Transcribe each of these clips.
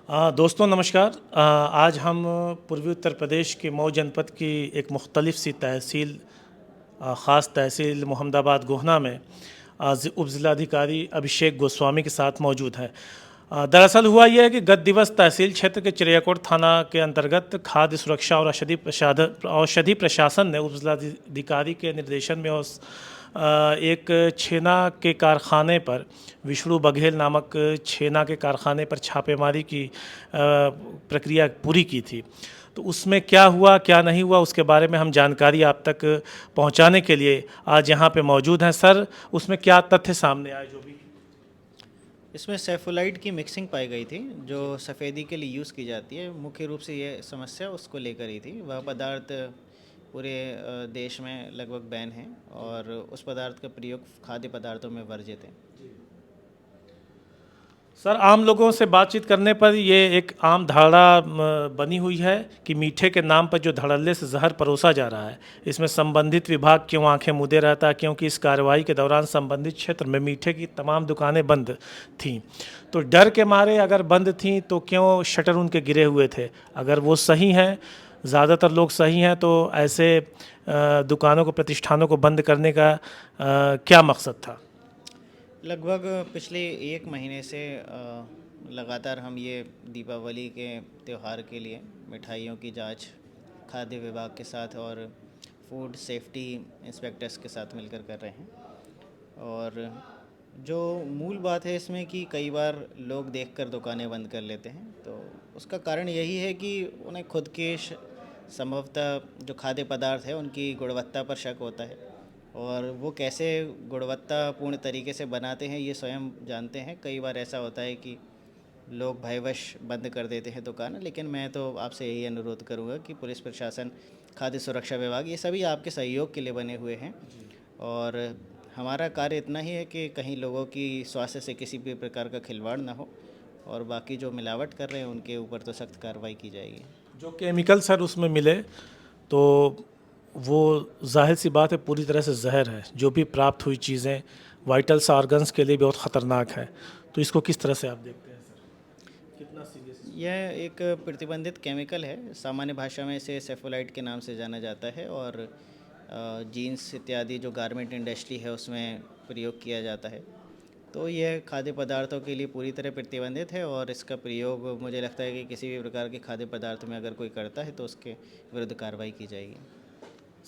दोस्तों नमस्कार। आज हम पूर्वी उत्तर प्रदेश के मऊ जनपद की एक मुख्तलिफ सी तहसील ख़ास तहसील मोहम्मदाबाद गोहना में उपजिलाधिकारी अभिषेक गोस्वामी के साथ मौजूद हैं। दरअसल हुआ यह है कि गत दिवस तहसील क्षेत्र के चिड़ियाकोट थाना के अंतर्गत खाद्य सुरक्षा और औषधि प्रशासन ने उपजिलाधिकारी के निर्देशन में एक छेना के कारखाने पर विष्णु बघेल नामक छेना के कारखाने पर छापेमारी की प्रक्रिया पूरी की थी। तो उसमें क्या हुआ क्या नहीं हुआ उसके बारे में हम जानकारी आप तक पहुंचाने के लिए आज यहाँ पे मौजूद हैं। सर, उसमें क्या तथ्य सामने आए जो भी? इसमें सेफोलाइड की मिक्सिंग पाई गई थी जो सफ़ेदी के लिए यूज़ की जाती है। मुख्य रूप से ये समस्या उसको लेकर ही थी। वह पदार्थ पूरे देश में लगभग बैन है और उस पदार्थ का प्रयोग खाद्य पदार्थों में वर्जित है। सर, आम लोगों से बातचीत करने पर ये एक आम धारणा बनी हुई है कि मीठे के नाम पर जो धड़ल्ले से जहर परोसा जा रहा है, इसमें संबंधित विभाग क्यों आंखें मूंदे रहता है, क्योंकि इस कार्रवाई के दौरान संबंधित क्षेत्र में मीठे की तमाम दुकानें बंद थीं। तो डर के मारे अगर बंद थीं तो क्यों शटर उनके गिरे हुए थे? अगर वो सही हैं, ज़्यादातर लोग सही हैं, तो ऐसे दुकानों को, प्रतिष्ठानों को बंद करने का क्या मकसद था? लगभग पिछले 1 महीने से लगातार हम ये दीपावली के त्यौहार के लिए मिठाइयों की जांच खाद्य विभाग के साथ और फूड सेफ्टी इंस्पेक्टर्स के साथ मिलकर कर रहे हैं। और जो मूल बात है इसमें कि कई बार लोग देखकर दुकानें बंद कर लेते हैं, तो उसका कारण यही है कि उन्हें खुद के संभवतः जो खाद्य पदार्थ है उनकी गुणवत्ता पर शक होता है और वो कैसे गुणवत्तापूर्ण तरीके से बनाते हैं ये स्वयं जानते हैं। कई बार ऐसा होता है कि लोग भयवश बंद कर देते हैं दुकान, लेकिन मैं तो आपसे यही अनुरोध करूँगा कि पुलिस प्रशासन, खाद्य सुरक्षा विभाग, ये सभी आपके सहयोग के लिए बने हुए हैं और हमारा कार्य इतना ही है कि कहीं लोगों की स्वास्थ्य से किसी भी प्रकार का खिलवाड़ ना हो और बाकी जो मिलावट कर रहे हैं उनके ऊपर तो सख्त कार्रवाई की जाएगी। जो केमिकल सर उसमें मिले तो वो जाहिर सी बात है पूरी तरह से जहर है। जो भी प्राप्त हुई चीज़ें वाइटल्स ऑर्गन्स के लिए बहुत ख़तरनाक है। तो इसको किस तरह से आप देखते हैं सर? कितना सीरियस? यह एक प्रतिबंधित केमिकल है। सामान्य भाषा में इसे सेफोलाइट के नाम से जाना जाता है और जीन्स इत्यादि जो गारमेंट इंडस्ट्री है उसमें प्रयोग किया जाता है। तो यह खाद्य पदार्थों के लिए पूरी तरह प्रतिबंधित है और इसका प्रयोग मुझे लगता है कि किसी भी प्रकार के खाद्य पदार्थ में अगर कोई करता है तो उसके विरुद्ध कार्रवाई की जाएगी।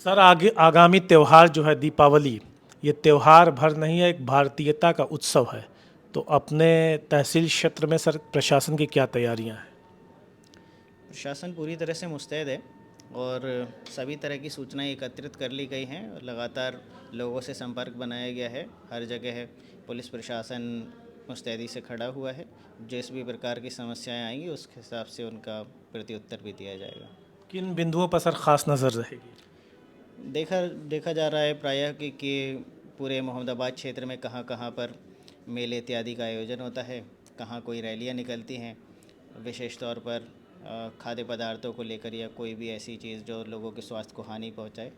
सर, आगे आगामी त्यौहार जो है दीपावली, ये त्यौहार भर नहीं है, एक भारतीयता का उत्सव है। तो अपने तहसील क्षेत्र में सर प्रशासन की क्या तैयारियां हैं? प्रशासन पूरी तरह से मुस्तैद है और सभी तरह की सूचनाएं एकत्रित कर ली गई हैं और लगातार लोगों से संपर्क बनाया गया है। हर जगह पुलिस प्रशासन मुस्तैदी से खड़ा हुआ है। जिस भी प्रकार की समस्याएं आएंगी उस हिसाब से उनका प्रत्युत्तर भी दिया जाएगा। किन बिंदुओं पर सर खास नज़र रहेगी? देखा देखा जा रहा है प्रायः कि पूरे मोहम्मदाबाद क्षेत्र में कहाँ कहाँ पर मेले इत्यादि का आयोजन होता है, कहाँ कोई रैलियाँ निकलती हैं, विशेष तौर पर खाद्य पदार्थों को लेकर या कोई भी ऐसी चीज़ जो लोगों के स्वास्थ्य को हानि पहुंचाए।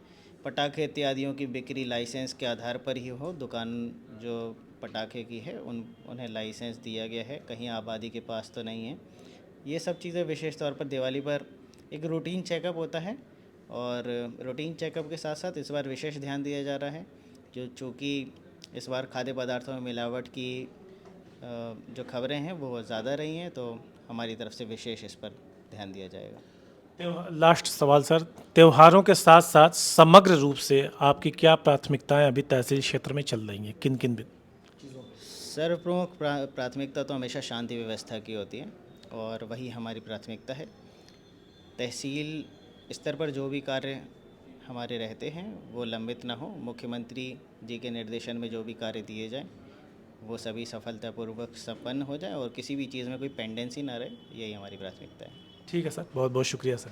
पटाखे इत्यादियों की बिक्री लाइसेंस के आधार पर ही हो। दुकान जो पटाखे की है उन्हें लाइसेंस दिया गया है, कहीं आबादी के पास तो नहीं है। ये सब चीज़ें विशेष तौर पर दिवाली पर एक रूटीन चेकअप होता है और रूटीन चेकअप के साथ साथ इस बार विशेष ध्यान दिया जा रहा है जो चूँकि इस बार खाद्य पदार्थों में मिलावट की जो खबरें हैं वो ज़्यादा रही हैं, तो हमारी तरफ से विशेष इस पर ध्यान दिया जाएगा। लास्ट सवाल सर, त्योहारों के साथ साथ समग्र रूप से आपकी क्या प्राथमिकताएं अभी तहसील क्षेत्र में चल रही हैं? किन किन चीज़ों में? सर्वप्रमुख प्राथमिकता तो हमेशा शांति व्यवस्था की होती है और वही हमारी प्राथमिकता है। तहसील स्तर पर जो भी कार्य हमारे रहते हैं वो लंबित ना हो। मुख्यमंत्री जी के निर्देशन में जो भी कार्य दिए जाएं वो सभी सफलतापूर्वक संपन्न हो जाए और किसी भी चीज़ में कोई पेंडेंसी ना रहे, यही हमारी प्राथमिकता है। ठीक है सर, बहुत बहुत शुक्रिया सर।